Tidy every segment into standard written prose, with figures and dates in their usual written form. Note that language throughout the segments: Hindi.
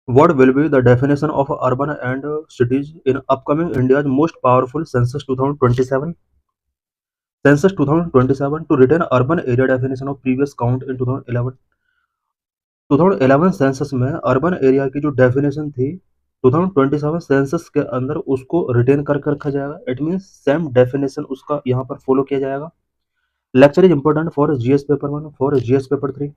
What will be the definition of urban and cities in upcoming India's most powerful census 2027? Census 2027 to retain urban area definition of previous count in 2011. 2011 census में अर्बन एरिया की जो डेफिनेशन थी 2027 सेंसस के अंदर उसको रिटेन करके रखा जाएगा. इट मींस सेम डेफिनेशन उसका यहाँ पर फॉलो किया जाएगा. Lecture is important for GS paper 1, for GS paper 3.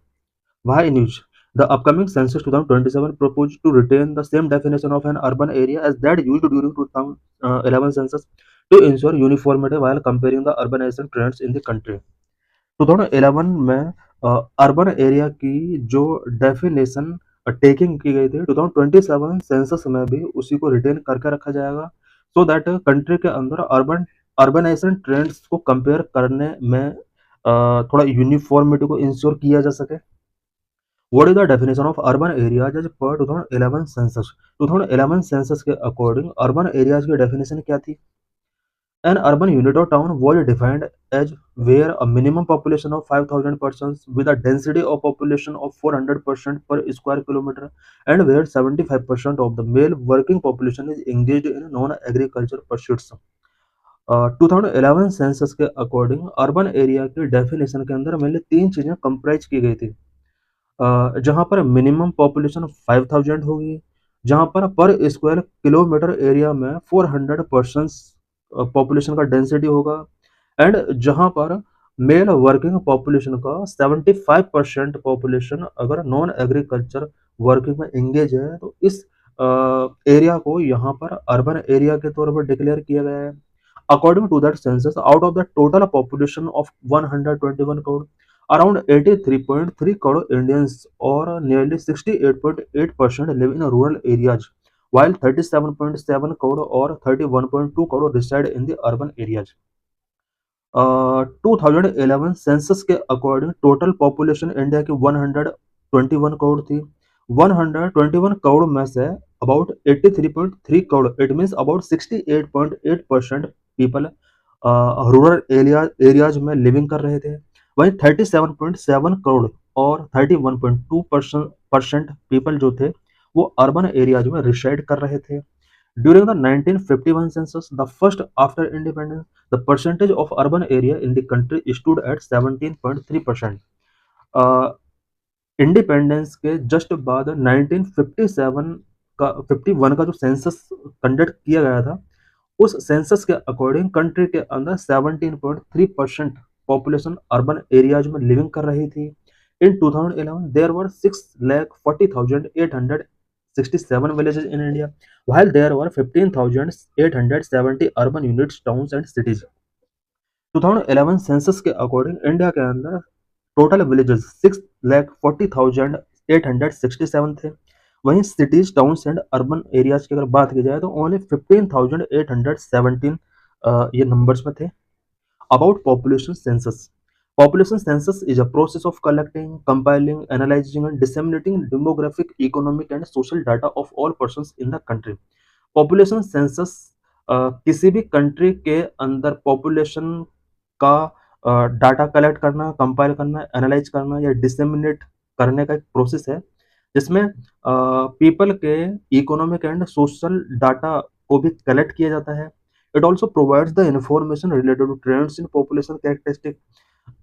Why news? The upcoming census 2027 proposed to retain the same definition of an urban area as that used during 2011 census to ensure uniformity while comparing the urbanization trends in the country. 2011 में अर्बन एरिया की जो डेफिनेशन टेकिंग की गई थी 2027 सेंसस में भी उसी को रिटेन करके रखा जाएगा सो दैट कंट्री के अंदर अर्बनाइजेशन ट्रेंड्स को कंपेयर करने में थोड़ा यूनिफॉर्मिटी को इंश्योर किया जा सके. What is the definition of urban areas as per 2011 census? 2011 census के अकॉर्डिंग अर्बन एरियाज की डेफिनेशन क्या थी? An urban unit or town was defined as where a minimum population of 5,000 persons with a density of population of 400% per square kilometer and where 75% of the male working population is engaged in non-agriculture pursuits. 2011 census के अकॉर्डिंग अर्बन एरिया की डेफिनेशन के अंदर मेनली तीन चीजें कंप्राइज की गई थी. जहाँ पर मिनिमम पॉपुलेशन 5000 होगी, जहाँ पर स्क्वायर किलोमीटर एरिया में 400 पर्सन्स पॉपुलेशन का डेंसिटी होगा एंड जहाँ पर मेल वर्किंग पॉपुलेशन का 75% पॉपुलेशन अगर नॉन एग्रीकल्चर वर्किंग में एंगेज है तो इस एरिया को यहाँ पर अर्बन एरिया के तौर पर डिक्लेयर किया गया है. According to that census out of the total population of 121 crore around 83.3 crore Indians or nearly 68.8% live in rural areas, while 37.7 crore or 31.2 crore reside in the urban areas. 2011 census के अकॉर्डिंग टोटल पॉपुलेशन इंडिया की 121 करोड़ थी. 121 करोड़ में say about 83.3 crore it means about 68.8% people rural areas में लिविंग कर रहे थे. वहीं 37.7 करोड़ और 31.2% पीपल जो थे वो अर्बन एरियाज में रिसाइड कर रहे थे. During the 1951 census, the first after independence, the percentage of urban area in the country stood at 17.3%. Independence के जस्ट बाद 1957 का 51 का जो सेंसस कंडक्ट किया गया था उस सेंसस के अकॉर्डिंग कंट्री के अंदर 17.3% पॉपुलेशन अर्बन एरियाज में लिविंग कर रही थी. इन 2011 there were 6,40,867 villages in India, while there were 15,870 urban units, towns and cities. 2011 census के अकॉर्डिंग इंडिया के अंदर टोटल विलेजेस 6,40,867 थे. वहीं cities towns and urban areas की अगर बात की जाए तो ओनली 15,817 ये नंबर्स में थे. About population census. Population census is a process of collecting, compiling, analyzing and disseminating demographic, economic and social data of all persons in the country. Population census किसी भी कंट्री के अंदर पॉपुलेशन का डाटा कलेक्ट करना, कंपाइल करना, एनालाइज करना या डिसेमिनेट करने का एक प्रोसेस है जिसमें पीपल के इकोनॉमिक एंड सोशल डाटा को भी कलेक्ट किया जाता है. It also provides the information related to trends in population characteristic.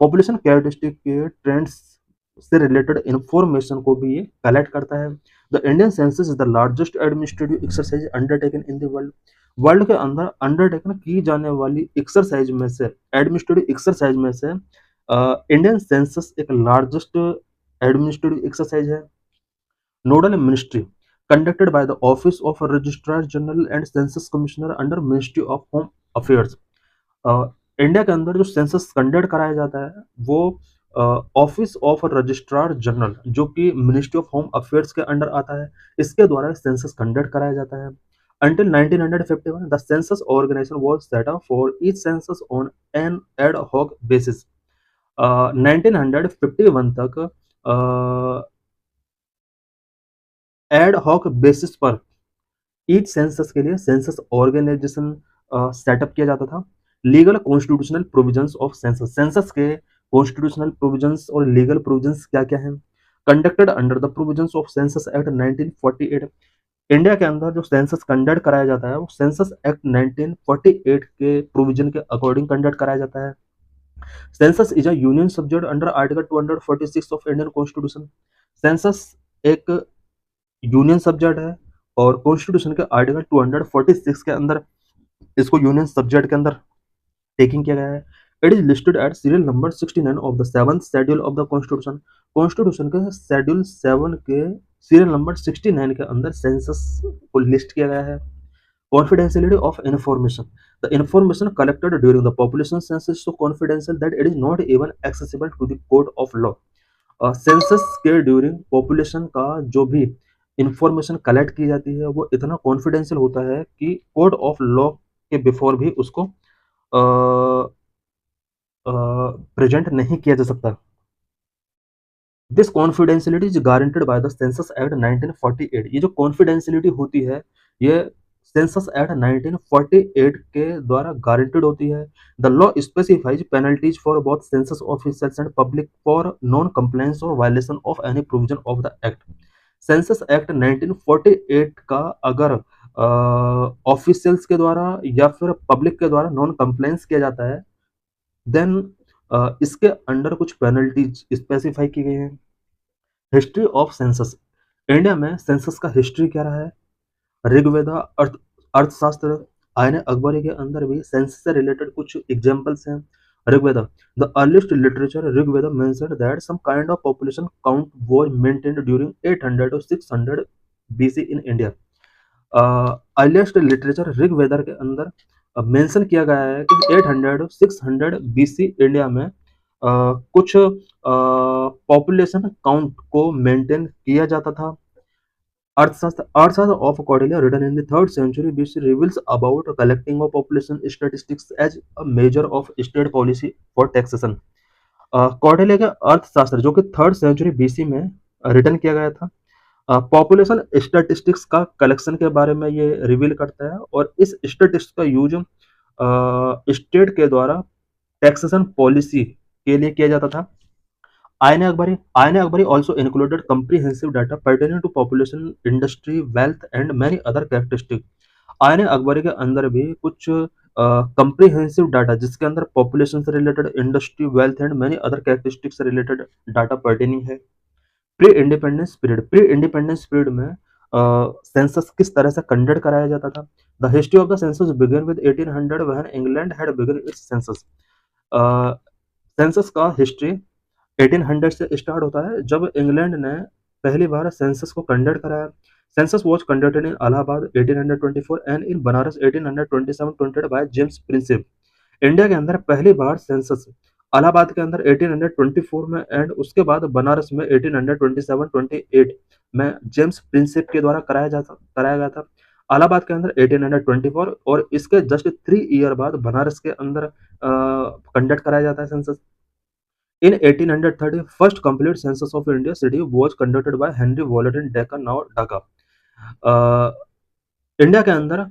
Population characteristic के trends से related information को भी ये collect करता है. The Indian census is the largest administrative exercise undertaken in the world. World के अंदर अंडरटेकन की जाने वाली एक्सरसाइज में से एडमिनिस्ट्रेटिव एक्सरसाइज में से इंडियन सेंसस एक लार्जेस्ट एडमिनिस्ट्रेटिव एक्सरसाइज है. Nodal ministry conducted by the Office of Registrar General and Census Commissioner under Ministry of Home Affairs. India के अंदर जो सेंसस कंडक्ट कराया जाता है वो ऑफिस ऑफ रजिस्ट्रार जनरल जो कि मिनिस्ट्री ऑफ होम अफेयर्स के अंडर आता है इसके द्वारा सेंसस कंडक्ट कराया जाता है. Until 1951, the census organization was set up for each census on an ad hoc basis. 1951 तक एड हॉक बेसिस पर ईच सेंसस के लिए सेंसस ऑर्गेनाइजेशन सेटअप किया जाता था. Legal constitutional provisions of census. Census के कॉन्स्टिट्यूशनल प्रोविजंस और लीगल प्रोविजंस क्या क्या हैं? Conducted under the provisions of census act 1948। India के अंदर जो सेंसस कंडक्ट कराया जाता है वो सेंसस एक्ट 1948 के प्रोविजन के अकॉर्डिंग कंडक्ट कराया जाता है। Census is a union subject under article 246 of Indian constitution. Census एक यूनियन सब्जेक्ट है और कॉन्स्टिट्यूशन के आर्टिकल 246 के अंदर इसको यूनियन सब्जेक्ट के अंदर टेकिंग किया गया है। It is listed at serial number 69 of the 7th schedule of the constitution. Constitution के शेड्यूल 7 के सीरियल नंबर 69 के अंदर सेंसस को लिस्ट किया गया है। Confidentiality of information. The information collected during the population census is so confidential that it is not even accessible to the court of law. Census के ड्यूरिंग पॉपुलेशन का जो भी इंफॉर्मेशन कलेक्ट की जाती है वो इतना कॉन्फिडेंशियल होता है कि कोड ऑफ लॉ के बिफोर भी उसको प्रेजेंट नहीं किया जा सकता। This confidentiality is guaranteed by the census act 1948। ये जो कॉन्फिडेंशियलिटी होती है ये सेंसस एक्ट 1948 के द्वारा गारंटेड होती है। The law specifies penalties for both census officials and public for non compliance और violation of any provision of the act. Census act 1948 का अगर ऑफिशियल्स के द्वारा या फिर पब्लिक के द्वारा नॉन कंप्लायंस किया जाता है देन इसके अंडर कुछ पेनल्टीज स्पेसिफाई की गई हैं। History of census. इंडिया में सेंसस का हिस्ट्री क्या रहा है? ऋग्वेदा अर्थशास्त्र आयन अकबरी के अंदर भी सेंसस से रिलेटेड कुछ एग्जांपल्स हैं। Rigveda the earliest literature Rigveda mentioned that some kind of population count was maintained during 800 to 600 BC in India. Earliest literature Rigveda के अंदर मेंशन किया गया है कि 800 600 BC इंडिया में कुछ पॉपुलेशन काउंट को मेंटेन किया जाता था। Arthashastra of Kautilya, written in the 3rd century BC, reveals about collecting of population statistics as a measure of state policy for taxation. Kautilya के अर्थशास्त्र जो कि 3rd century BC में रिटन किया गया था, पॉपुलेशन स्टैटिस्टिक्स का कलेक्शन के बारे में ये रिवील करता है और इस स्टैटिस्टिक्स का यूज स्टेट के द्वारा टैक्सेशन पॉलिसी के लिए किया जाता था। Ion Akbari also included comprehensive data pertaining to population, industry, wealth and many other characteristics. Ion Akbari के अंदर भी कुछ comprehensive डाटा जिसके अंदर पॉपुलेशन से related, industry, wealth and many other characteristics से रिलेटेड डाटा पर्टेनिंग है। प्री इंडिपेंडेंस पीरियड में सेंसस किस तरह से कंडक्ट कराया जाता था? The history of the census begin with 1800 when England had begun it's census. Census का हिस्ट्री 1800 से स्टार्ट होता है जब इंग्लैंड ने पहली बार सेंसस को कंडक्ट कराया। Census was conducted in Allahabad 1824 and in Banaras 1827 conducted by James Prinsep. India के अंदर पहली बार सेंसस इलाहाबाद के अंदर 1824 में एंड उसके बाद बनारस में 1827-28 में जेम्स प्रिंसेप के द्वारा कराया गया था। इलाहाबाद के अंदर 1824 और इसके जस्ट 3 ईयर बाद बनारस के अंदर कंडक्ट कराया जाता है census. In 1830, first complete census of India city was conducted by Henry Wallet in Decca, now Dhaka. India के अंदर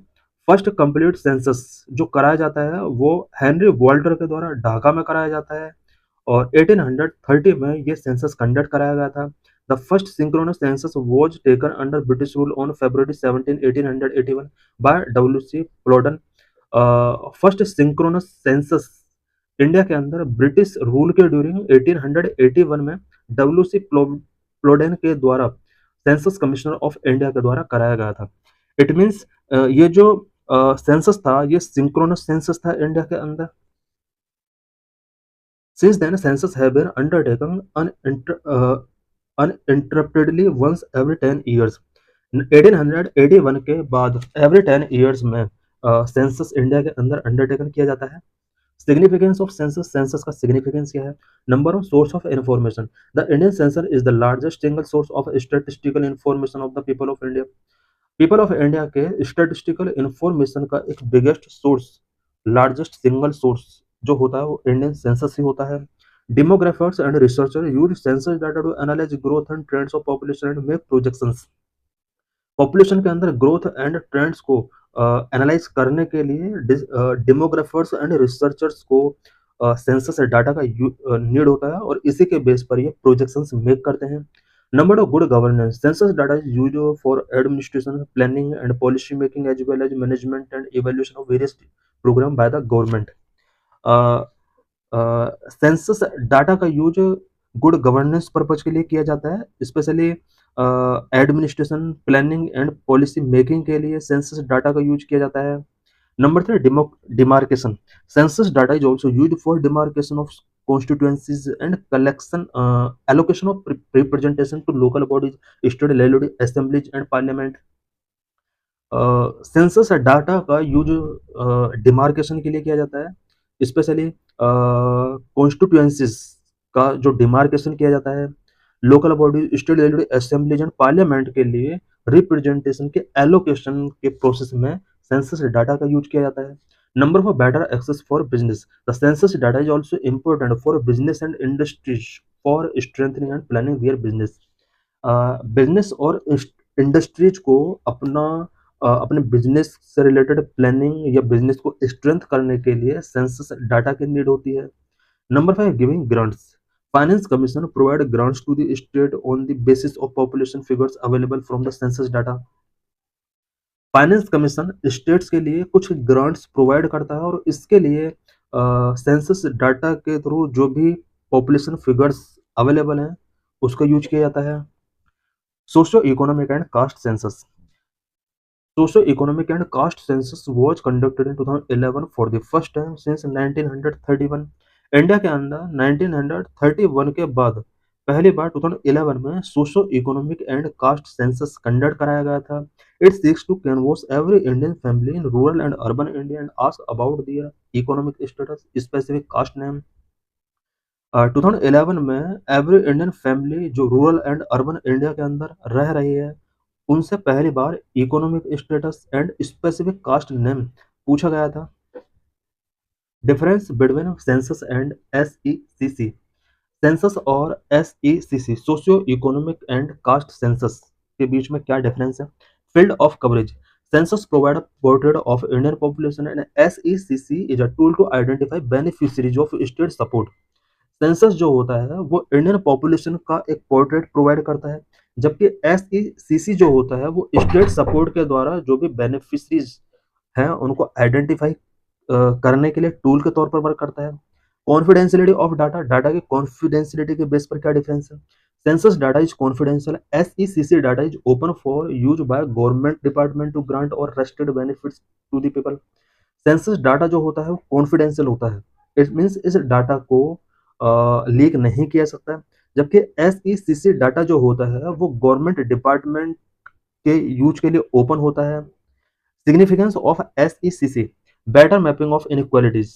फर्स्ट कंप्लीट सेंसस जो कराया जाता है वो हेनरी वॉल्टर के द्वारा ढाका में कराया जाता है और 1830 में ये सेंसस कंडक्ट कराया गया था। The first synchronous census was taken under British rule on February 17, 1881 by W.C. Plowden. First synchronous census India के अंदर ब्रिटिश रूल के ड्यूरिंग 1881 में W.C. प्लोडेन के द्वारा सेंसस कमिश्नर ऑफ इंडिया के द्वारा कराया गया था। इट मीन्स ये जो सेंसस था ये सिंक्रोनस सेंसस था इंडिया के अंदर। Since then census have been undertaken uninterruptedly once every 10 years। 1881 के बाद एवरी 10 ईयर्स में सेंसस इंडिया के अंदर अंडरटेकन किया जाता है। सिग्निफिकेंस ऑफ सेंसस, सेंसस का सिग्निफिकेंस क्या है? Number of source of information. The Indian census is the largest single source of statistical information of the people of India. People of India के स्टैटिस्टिकल इन्फॉर्मेशन का एक biggest source, largest single source जो होता है वो इंडियन सेंसस ही होता है। Demographers and researcher use census data to analyse growth and trends of population and make projections. Population के अंदर ग्रोथ एंड ट्रेंड्स को एनालाइज करने के लिए डेमोग्राफर्स एंड रिसर्चर्स को सेंसस डाटा का नीड होता है और इसी के बेस पर ये प्रोजेक्शंस मेक करते हैं। Number of good governance. Census data is used for administration, planning, and policy making, as well as management and evaluation of various program by the government. Census data का यूज गुड गवर्नेंस पर्पज के लिए किया जाता है, specially administration, planning and policy making के लिए सेंसस डाटा का यूज किया जाता है। Number 3, demarcation. Census data is also use for demarcation of constituencies and collection, allocation of representation to local bodies, state legislative assemblies and parliament. Census data का यूज डिमार्केशन के लिए किया जाता है, स्पेशली कॉन्स्टिट्यूएंसीज का जो डिमार्केशन किया जाता है, local body, state legislative assemblies and parliament के लिए रिप्रेजेंटेशन के एलोकेशन के प्रोसेस में सेंसस डाटा का यूज किया जाता है। Number for better access for business. The census data is also important for business and industries for strengthening and planning their business. Business और इंडस्ट्रीज को अपने बिजनेस से रिलेटेड प्लानिंग या बिजनेस को स्ट्रेंथ करने के लिए सेंसस डाटा की नीड होती है। Number 5, giving grants. Finance commission provide grants to the state on the basis of population figures available from the census data. Finance commission states के लिए कुछ ग्रांट्स प्रोवाइड करता है और इसके लिए सेंसस डाटा के थ्रू जो भी पॉपुलेशन फिगर्स अवेलेबल हैं उसका यूज किया जाता है। Socio economic and caste census. Socio-economic and caste census was conducted in 2011 for the first time since 1931. India के अंदर 1931 के बाद पहली बार 2011 में socio economic and caste census conduct कराया गया था। It seeks to canvass every Indian family in rural and urban India and ask about their economic status, specific caste name. 2011 में एवरी इंडियन फैमिली जो रूरल एंड अर्बन इंडिया के अंदर रह रही है उनसे पहली बार economic status and specific caste name पूछा गया था। Difference between census and SECC. Census और SECC socio economic and caste census के बीच में क्या डिफरेंस है? Field of coverage. Census provide portrait of Indian population and SECC is a tool to identify beneficiaries of state support. Census जो होता है वो इंडियन पॉपुलेशन का एक पोर्ट्रेट प्रोवाइड करता है, जबकि एसईसीसी जो होता है वो स्टेट सपोर्ट के द्वारा जो भी बेनिफिशरीज हैं उनको आइडेंटिफाई करने के लिए टूल के तौर पर वर्क करता है। Confidentiality of data. डाटा की कॉन्फिडेंशियलिटी के बेस पर क्या डिफरेंस है? Census data is confidential, SECC data is open for use by government department to grant और rested benefits to the people. Census data जो होता है वो कॉन्फिडेंशियल होता है, इट मीन्स इस डाटा को लीक नहीं किया सकता है, जबकि एसईसीसी डाटा जो होता है वो गवर्नमेंट डिपार्टमेंट के यूज के लिए ओपन होता है। Significance of SECC. Better mapping of inequalities.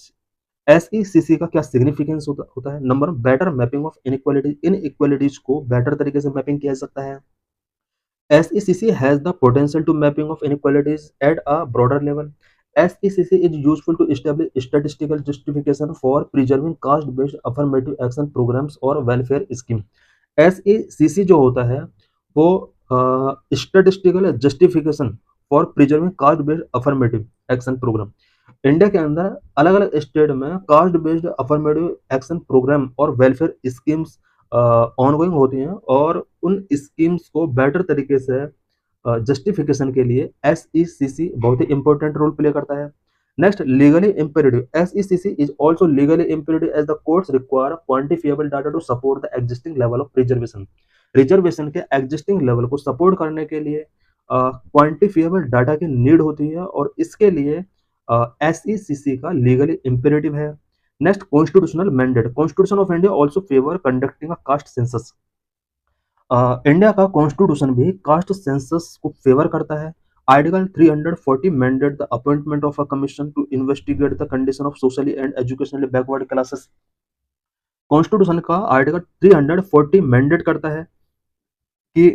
SECC का क्या सिग्निफिकेंस होता है? Number, better mapping of inequalities. Inequalities को बेटर तरीके से मैपिंग किया जा सकता है। SECC has the potential to mapping of inequalities at a broader level. SECC is useful to establish statistical justification for preserving caste-based affirmative action programs or welfare scheme. SECC जो होता है वो statistical justification for preserving caste-based affirmative action program. India के अंदर अलग अलग स्टेट में caste based affirmative action program और वेलफेयर स्कीम्स ऑनगोइंग होती हैं और उन स्कीम्स को बेटर तरीके से जस्टिफिकेशन के लिए एसईसीसी बहुत ही इंपॉर्टेंट रोल प्ले करता है। Next, legally imperative. SECC is also legally imperative as the courts require quantifiable data to support the existing level of reservation. Reservation के एग्जिस्टिंग लेवल को सपोर्ट करने के लिए क्वांटिफिएबल डाटा की नीड होती है और इसके लिए एसईसीसी का लीगली इम्पेरेटिव है। Next, constitutional mandate. Constitution of India also favour conducting a caste census. India का कॉन्स्टिट्यूशन भी कास्ट सेंसस को फेवर करता है। Article 340 mandate the appointment of a commission to investigate the condition of socially and educationally backward classes. Constitution का आर्टिकल 340 मैंडेट करता है कि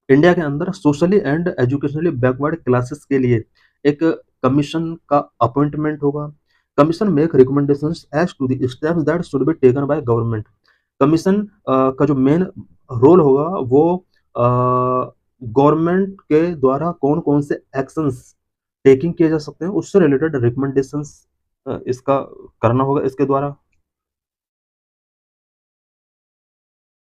इंडिया के अंदर socially and educationally backward classes के लिए एक कमीशन का अपॉइंटमेंट होगा। Commission make recommendations as to the steps that should be taken by government. Commission का जो मेन रोल होगा वो गवर्नमेंट के द्वारा कौन कौन से एक्शंस टेकिंग किए जा सकते हैं उससे रिलेटेड रिकमेंडेशंस इसका करना होगा इसके द्वारा।